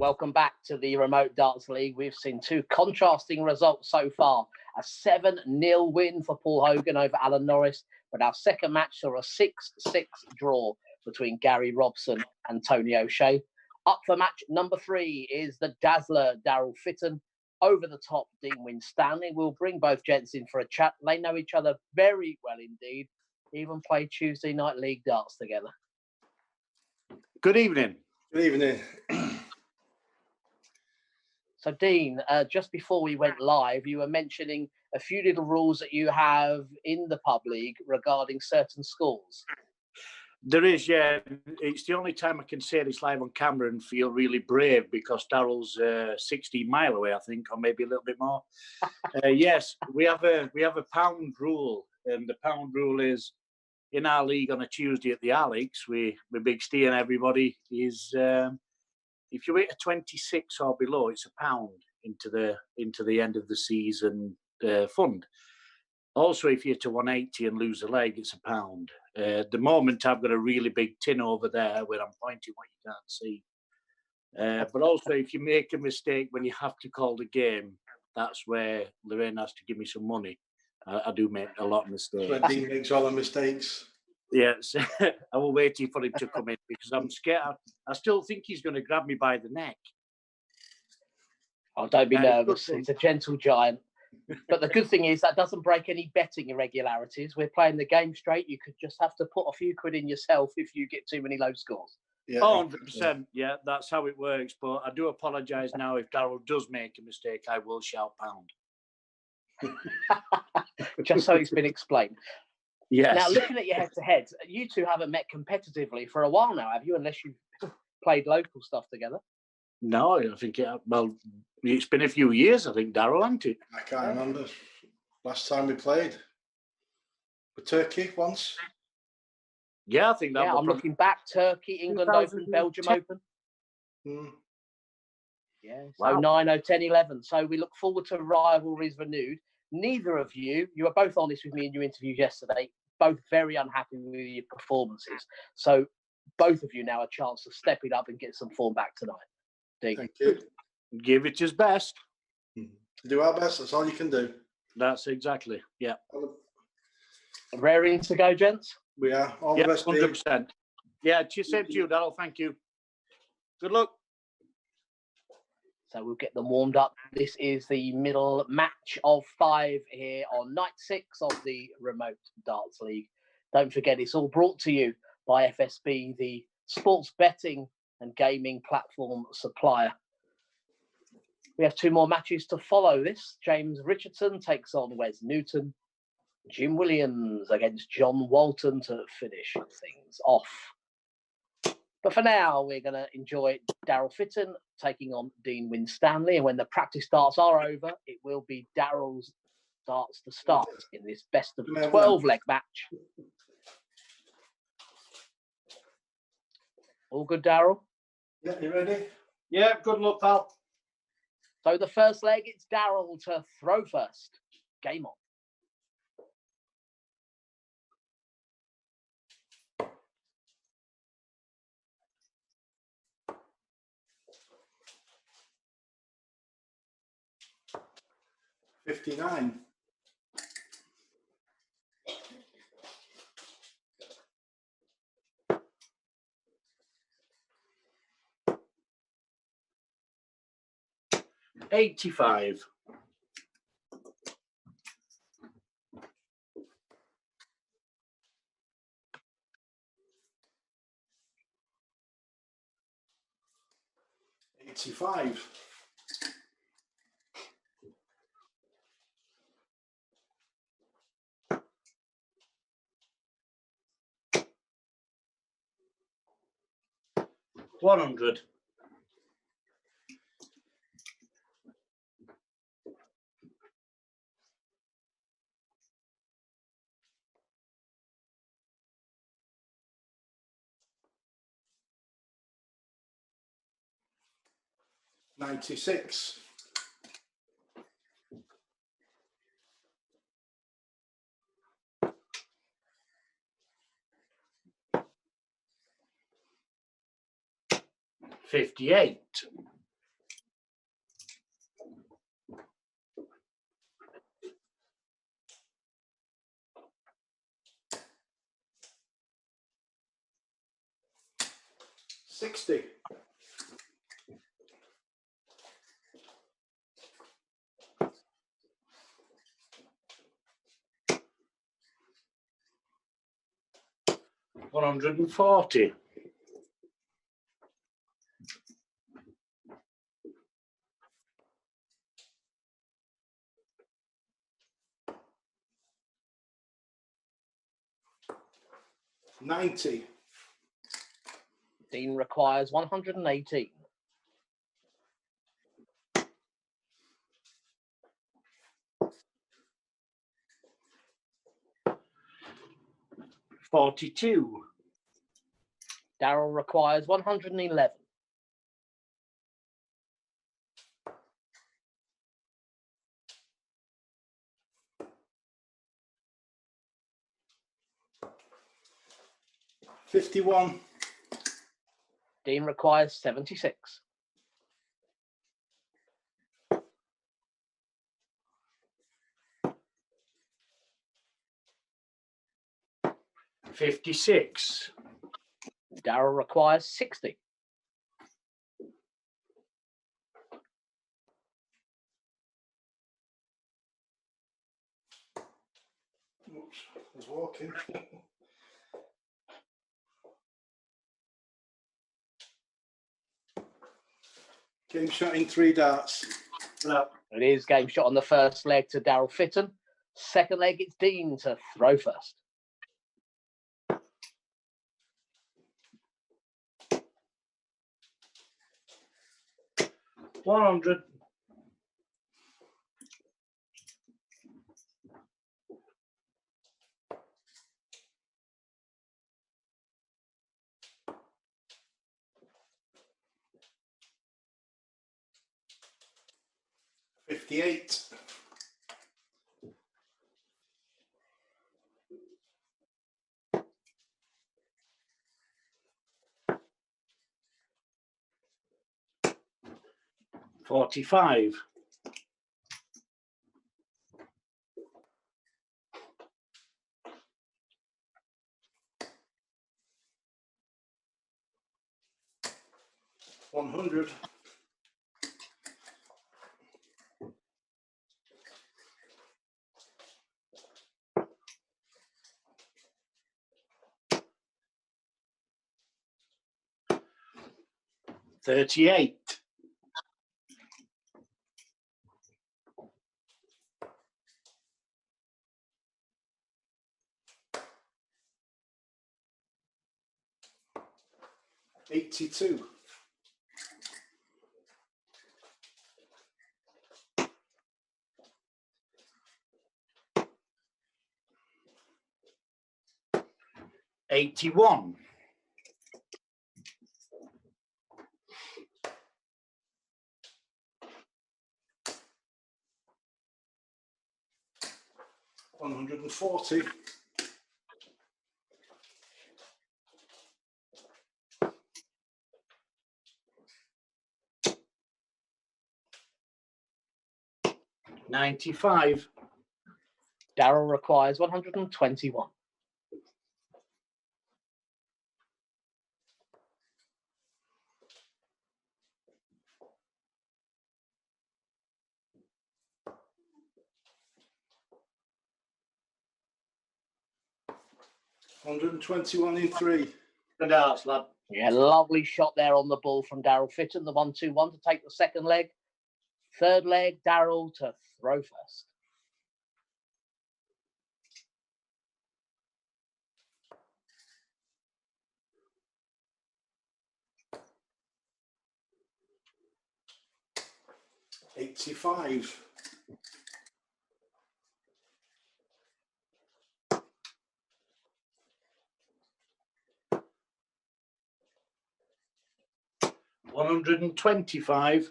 Welcome back to the Remote Darts League. We've seen two contrasting results so far. A 7-0 win for Paul Hogan over Alan Norris, but our second match saw a 6-6 draw between Gary Robson and Tony O'Shea. Up for match number 3 is the dazzler Darryl Fitton over the top Dean Winstanley. We'll bring both gents in for a chat. They know each other very well indeed. Even played Tuesday night league darts together. Good evening. Good evening. So, Dean, just before we went live, you were mentioning a few little rules that you have in the pub league regarding certain scores. There is, yeah. It's the only time I can say this live on camera and feel really brave because Darryl's 16 mile away, I think, or maybe a little bit more. Yes, we have a pound rule, and the pound rule is in our league on a Tuesday at the Alex. We Big Steve and everybody is. If you hit a 26 or below, it's £1 into the end of the season fund. Also, if you hit a 180 and lose a leg, it's £1. The moment I've got a really big tin over there where I'm pointing what you can't see. But also, if you make a mistake when you have to call the game, that's where Lorraine has to give me some money. I do make a lot of mistakes. When Dean makes all the mistakes. Yes, I will wait for him to come in because I'm scared. I still think he's going to grab me by the neck. Oh, don't be nervous. He's a gentle giant. But the good thing is that doesn't break any betting irregularities. We're playing the game straight. You could just have to put a few quid in yourself if you get too many low scores. Yeah, 100%. Yeah, that's how it works. But I do apologise now if Darryl does make a mistake. I will shout £1. Just so it's been explained. Yes. Now, looking at your head-to-head, you two haven't met competitively for a while now, have you? Unless you've played local stuff together. No, I think it's been a few years. I think Darryl, hasn't it? I can't remember last time we played. With Turkey once. Yeah, I think that. Yeah, I'm looking back. Turkey, England Open, Belgium Open. Yeah, so Wow. 9, 10, 11. So we look forward to rivalries renewed. Neither of you were both honest with me in your interviews yesterday, both very unhappy with your performances. So both of you now a chance to step it up and get some form back tonight. Dean. Thank you. Give it his best. Do our best. That's all you can do. That's exactly. Yeah. Raring to go, gents? We are. All the best. 100%. Yeah, same to you, Darryl. Thank you. Good luck. So we'll get them warmed up. This is the middle match of 5 here on night 6 of the Remote Darts League. Don't forget, it's all brought to you by FSB, the sports betting and gaming platform supplier. We have 2 more matches to follow this. James Richardson takes on Wes Newton. Jim Williams against John Walton to finish things off. But for now, we're going to enjoy Darryl Fitton taking on Dean Winstanley. And when the practice darts are over, it will be Darryl's darts to start in this best of 12 leg match. All good, Darryl? Yeah, you ready? Yeah, good luck, pal. So the first leg, it's Darryl to throw first. Game on. $59. $85. $85. $100. $96. $58. 60. $140. 90. Dean requires 118. 42. Darryl requires 111. 51. Dean requires 76. 56. Darryl requires 60. Oops, I was walking. Game shot in 3 darts. No. It is game shot on the first leg to Darryl Fitton. Second leg, it's Dean to throw first. $100. 58. 45. 100. 38. 82. 81. 140. 95. Darryl requires 121. 121 in 3. Good darts, lad. Yeah, lovely shot there on the ball from Darryl Fitton, the 1-2-1 to take the second leg. Third leg, Darryl to throw first. $85. 125.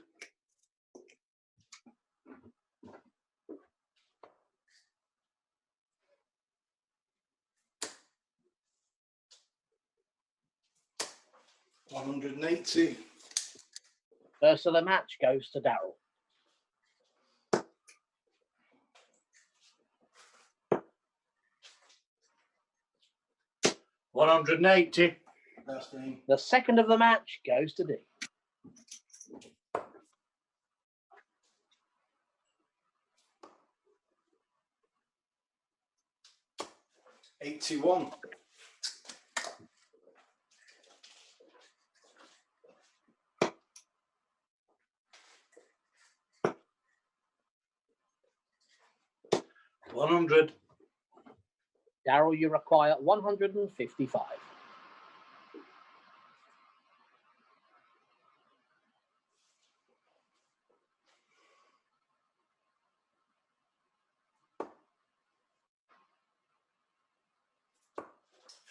180. First of the match goes to Darryl. 180. That's Dean. The second of the match goes to Dean. $81. $100. Darryl, you require 155.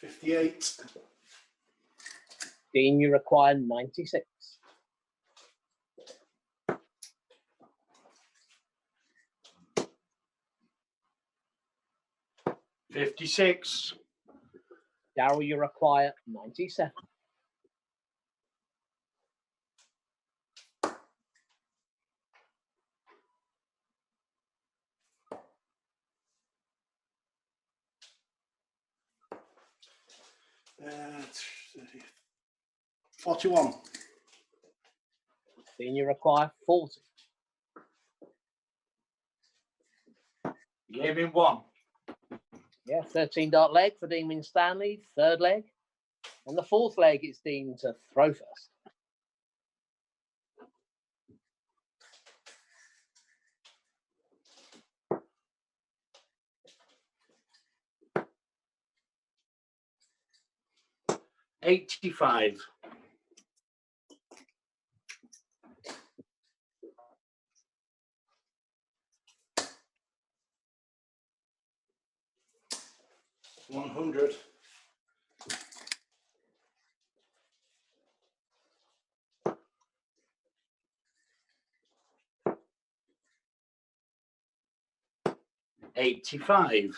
$58. Dean, you require 96. $56. Darryl, you require 97. Uh, 41. Dean, you require 40. Game in one. Yeah, 13 dart leg for Dean Winstanley, third leg. On the fourth leg, it's Dean to throw first. $85. $100. $85.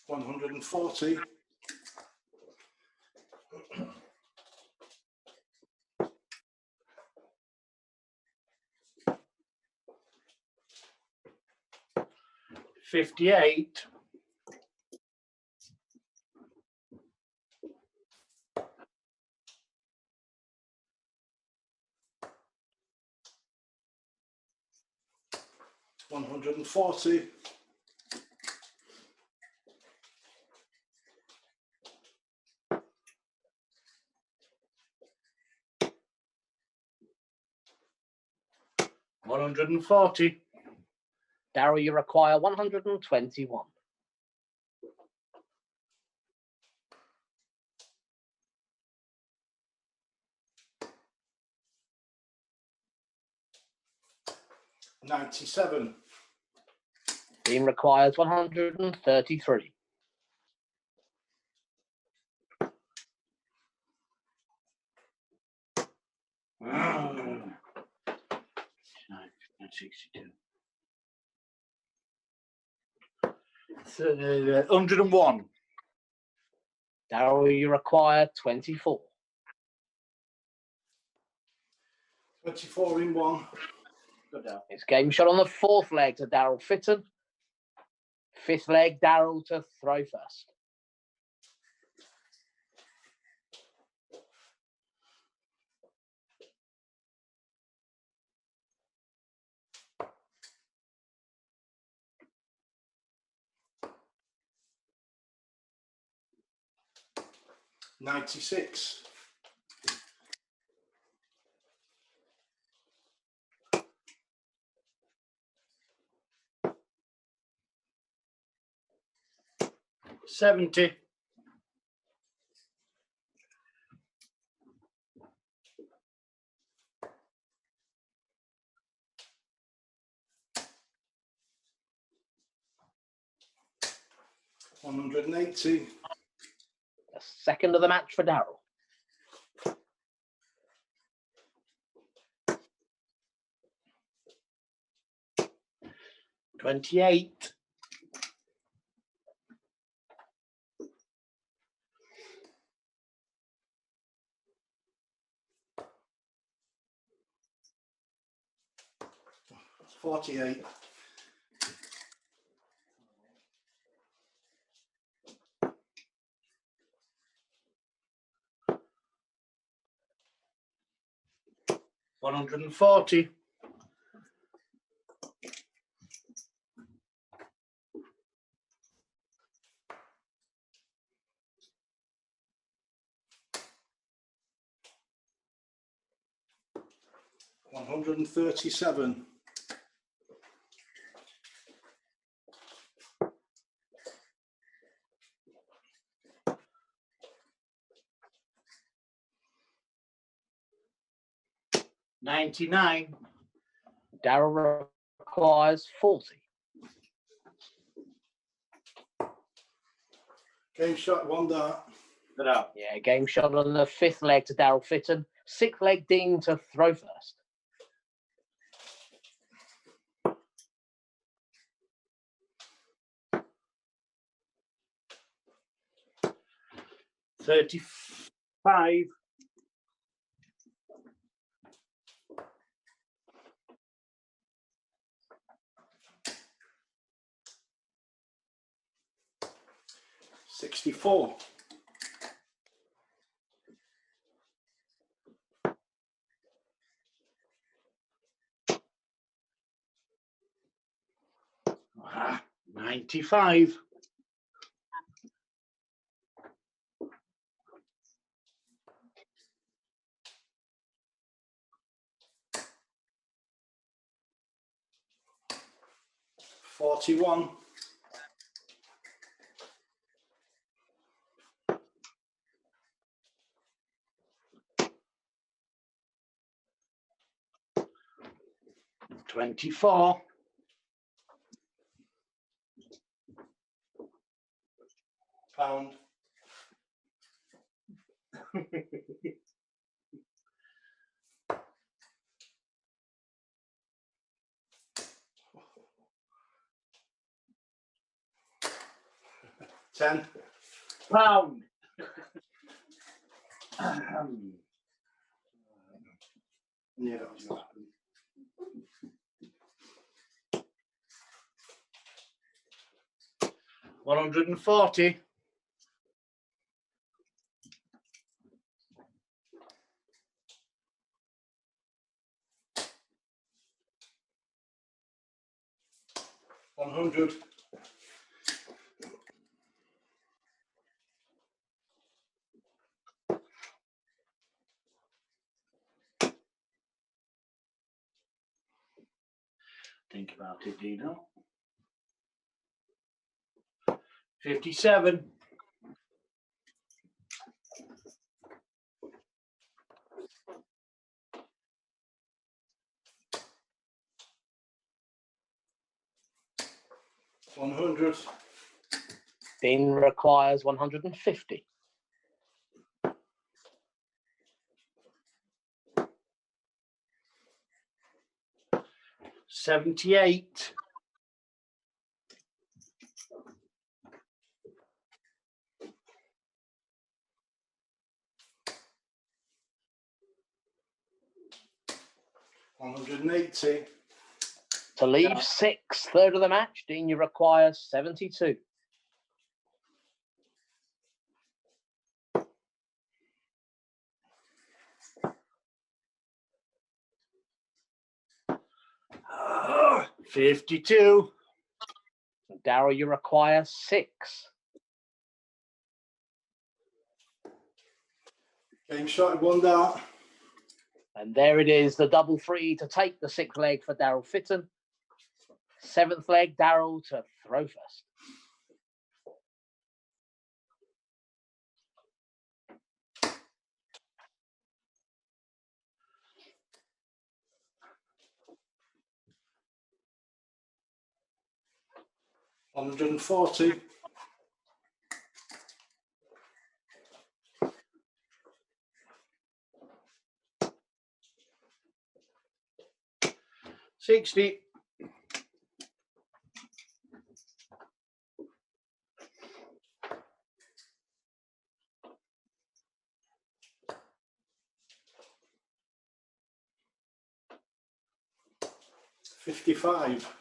$140. $58. $140. $140. Darryl, you require 121. $97. Dean requires 133. Oh. 62. 101. Darryl, you require 24. 24 in one. Good down. It's game shot on the fourth leg to Darryl Fitton. Fifth leg, Darryl to throw first. $96. $70. $180. The second of the match for Darryl. $28. 48. $140. 137. 99. Darryl requires 40. Game shot, 1 dart. Yeah, game shot on the 5th leg to Darryl Fitton. 6th leg, Dean to throw first. $35. 64. 95. 41. 24. 1 pound. 10. Pound. Yeah, that was gonna happen. $140. 100. 'Think about it, Dino. 57. 100. Dean requires 150. 78. 180. To leave 6th, third of the match, Dean, you require 72. Ah, 52. Darryl, you require 6. Game shot, 1 dart. And there it is, the double 3 to take the 6th leg for Darryl Fitton. 7th leg, Darryl to throw first. $140. 60. 50. 55.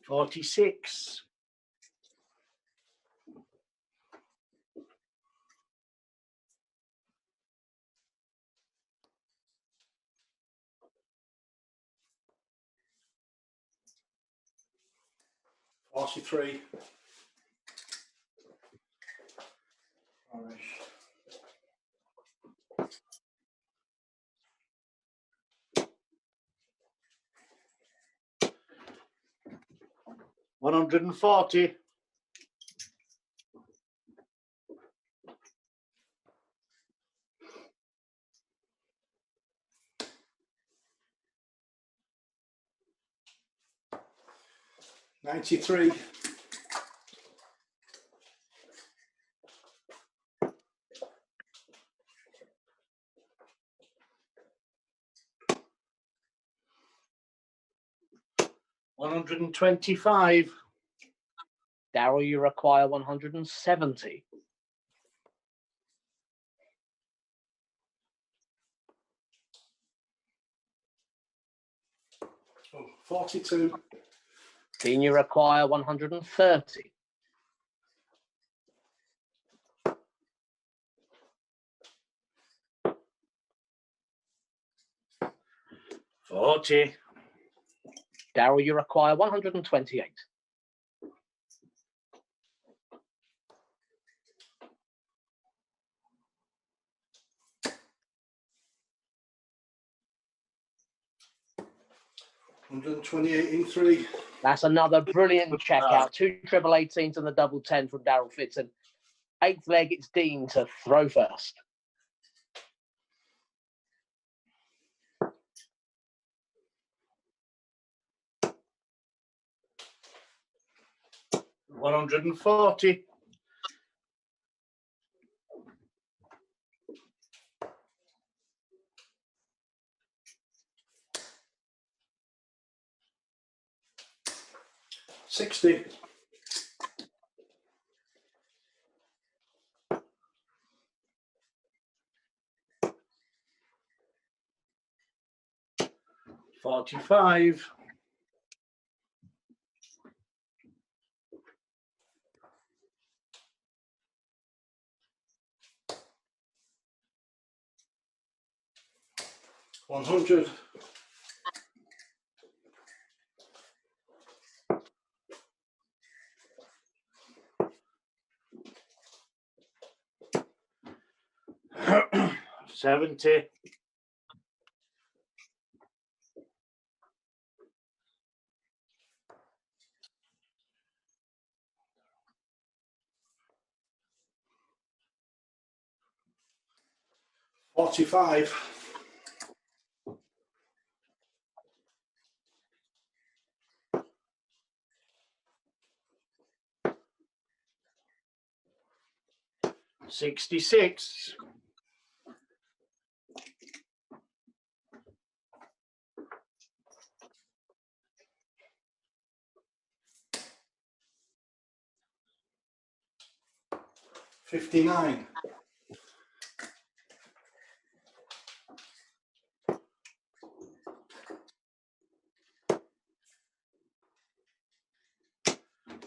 46. 43. 140. 93. 125. Darryl, you require 170. 42. Dean, you require 130. 40. Darryl, you require 128. 128 in 3. That's another brilliant checkout. 2 triple 18s and the double 10 from Darryl Fitton. 8th leg, it's Dean to throw first. $140. 60. 45. 100. 70. 45. 66. 59.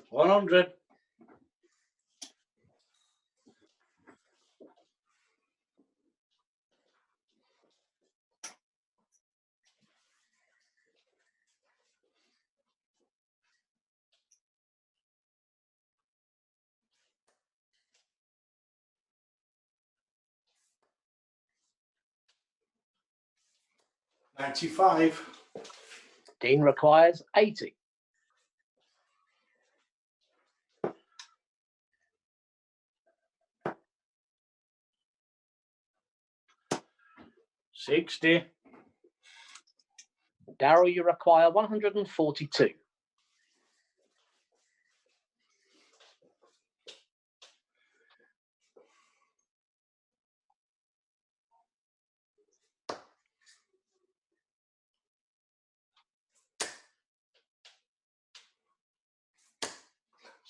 100. 95. Dean requires 80. 60. Darryl, you require 142.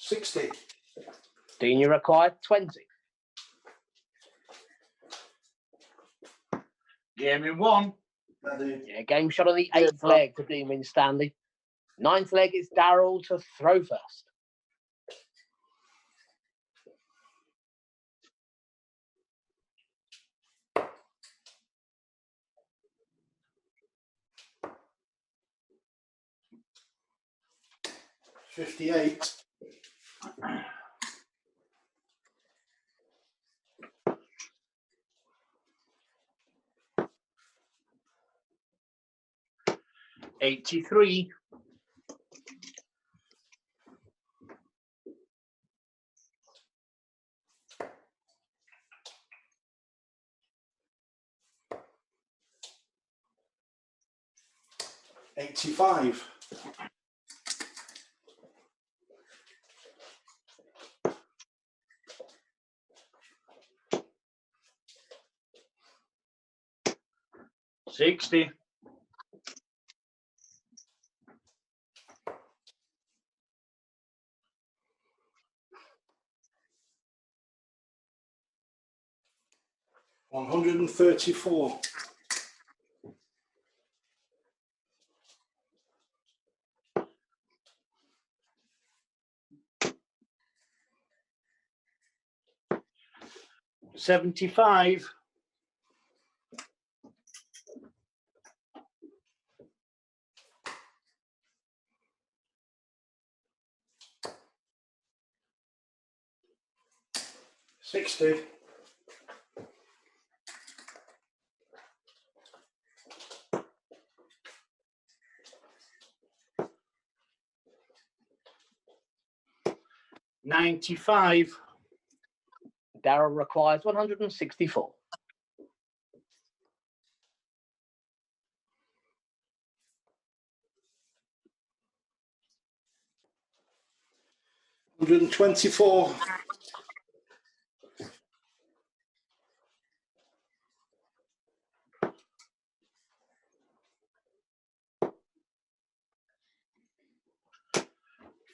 60. Dean, you require 20. Game in one. Yeah, game shot on the 8th leg to Dean Winstanley. 9th leg is Darryl to throw first. $58. 83. 85. 60. 134. 75. 60. 95. Darryl requires 164. 124.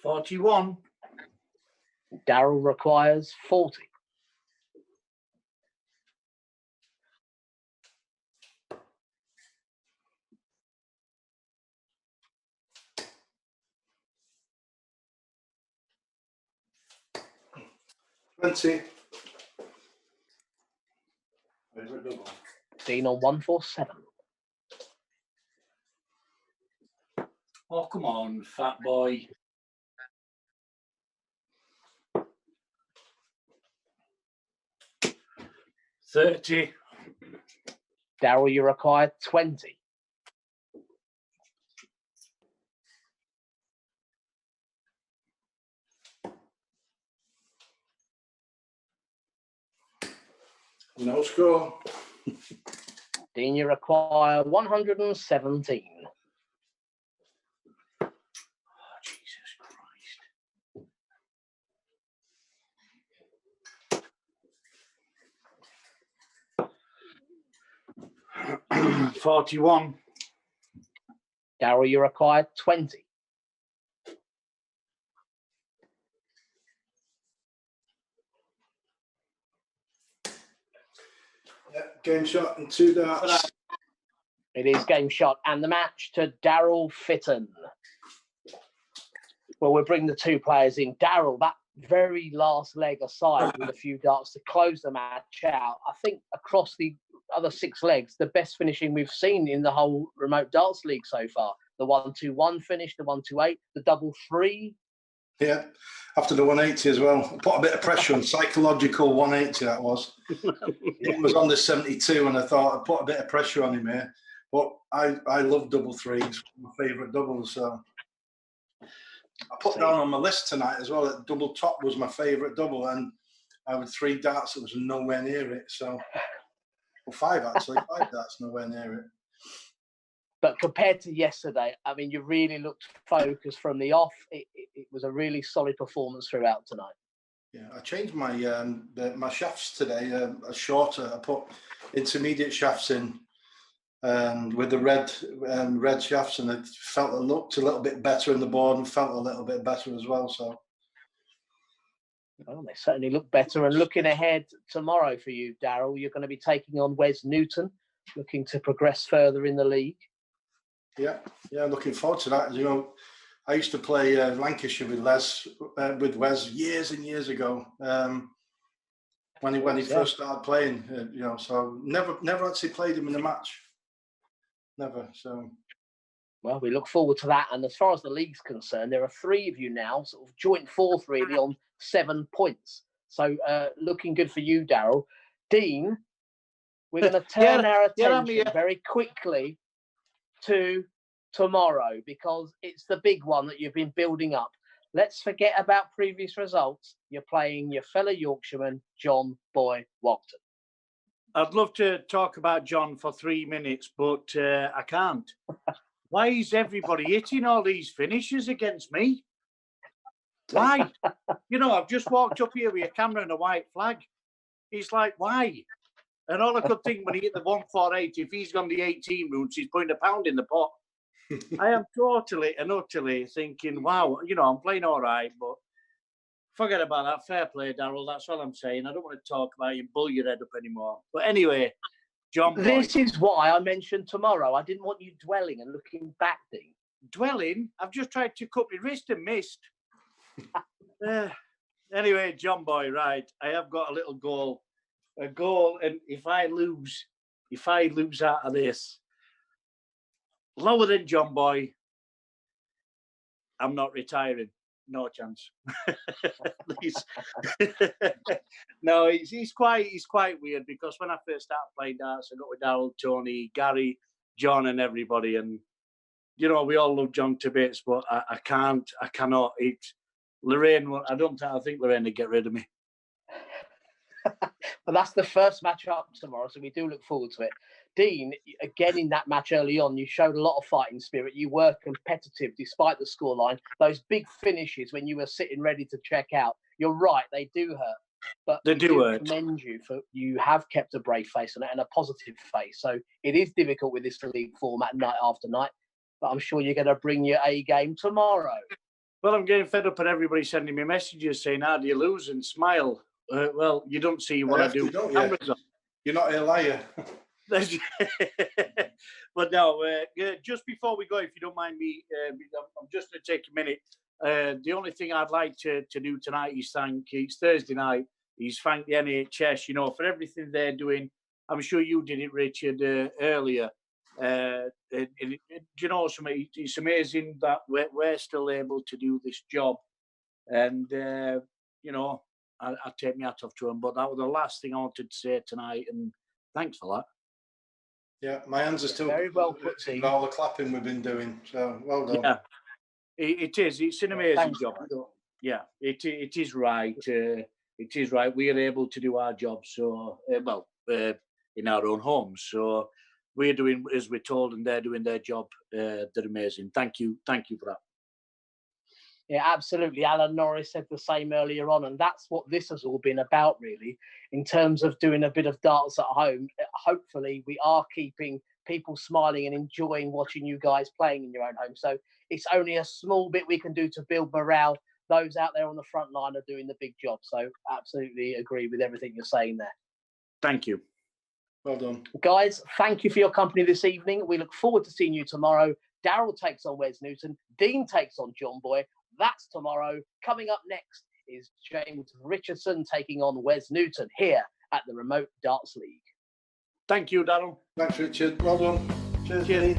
41. Darryl requires 40. 20. Dean on 147. Oh, come on, fat boy. 30. Darryl, you require 20. 'No score. Dean, you require 117. Oh, Jesus Christ. 41. Darryl, you require 20. 'Game shot and 2 darts. It is game shot and the match to Darryl Fitton. Well, we'll bring the 2 players in. Darryl, that very last leg aside with a few darts to close the match out, I think across the other 6 legs, the best finishing we've seen in the whole Remote Darts League so far. The 1-2-1 finish, the 1-2-8, the double 3. Yeah, after the 180 as well. I put a bit of pressure on, psychological 180 that was. It was on the 72 and I thought I'd put a bit of pressure on him here. But I love double threes, my favourite doubles. So I put down on my list tonight as well that double top was my favourite double, and I had 3 darts that was nowhere near it. So, well, 5 actually, 5 darts nowhere near it. But compared to yesterday, I mean, you really looked focused from the off. It was a really solid performance throughout tonight. Yeah, I changed my my shafts today. Shorter. I put intermediate shafts in with the red shafts, and it looked a little bit better in the board and felt a little bit better as well. So Well, they certainly look better. And looking ahead tomorrow for you, Darryl, you're going to be taking on Wes Newton, looking to progress further in the league. Yeah, looking forward to that. You know, I used to play Lancashire with Wes years and years ago. When he first started playing, you know, so never actually played him in a match. Never. So. Well, we look forward to that. And as far as the league's concerned, there are 3 of you now, sort of joint fourth, really, on 7 points. So looking good for you, Darryl. Dean, we're going to turn our attention very quickly to tomorrow, because it's the big one that you've been building up. Let's forget about previous results. You're playing your fellow Yorkshireman, John Boy Walton. I'd love to talk about John for 3 minutes, but I can't. Why is everybody hitting all these finishes against me? Why? You know, I've just walked up here with a camera and a white flag. It's like, why? And all I could think when he hit the 148, if he's gone the 18 routes, he's putting £1 in the pot. I am totally and utterly thinking, wow, you know, I'm playing all right, but forget about that. Fair play, Darryl. That's all I'm saying. I don't want to talk about you and bull your head up anymore. But anyway, John Boy. This is why I mentioned tomorrow. I didn't want you dwelling and looking back, Dean. Dwelling? I've just tried to cut my wrist and missed. Anyway, John Boy, right. I have got a little goal. A goal, and if I lose out of this, lower than John Boy, I'm not retiring. No chance. No, he's quite weird, because when I first started playing darts, I got with Darryl, Tony, Gary, John, and everybody, and you know, we all love John to bits, but I cannot. Lorraine, I think Lorraine would get rid of me. Well, that's the first match up tomorrow, so we do look forward to it. Dean, again in that match early on, you showed a lot of fighting spirit. You were competitive despite the scoreline. Those big finishes when you were sitting ready to check out, you're right, they do hurt. But they do hurt. Commend you for you have kept a brave face on it and a positive face. So it is difficult with this league format night after night, but I'm sure you're going to bring your A game tomorrow. Well, I'm getting fed up at everybody sending me messages saying, how do you lose, and smile. Well, you don't see what I do. You're not a liar. But no, just before we go, if you don't mind me, I'm just going to take a minute. The only thing I'd like to do tonight is it's Thursday night, is thank the NHS, you know, for everything they're doing. I'm sure you did it, Richard, earlier. You know, it's amazing that we're still able to do this job. And, you know, I take my hat off to them. But that was the last thing I wanted to say tonight. And thanks for that. Yeah, my hands are still very well put, Steve. All the clapping we've been doing. So well done. Yeah, it is. It's an amazing job. Yeah, it is right. It is right. We are able to do our job. So, in our own homes. So we're doing as we're told, and they're doing their job. They're amazing. Thank you for that. Yeah, absolutely. Alan Norris said the same earlier on, and that's what this has all been about, really, in terms of doing a bit of darts at home. Hopefully, we are keeping people smiling and enjoying watching you guys playing in your own home. So it's only a small bit we can do to build morale. Those out there on the front line are doing the big job. So absolutely agree with everything you're saying there. Thank you. Well done. Guys, thank you for your company this evening. We look forward to seeing you tomorrow. Darryl takes on Wes Newton. Dean takes on John Boy. That's tomorrow. Coming up next is James Richardson taking on Wes Newton here at the Remote Darts League. Thank you, Darryl. Thanks, Richard. Well done. Cheers.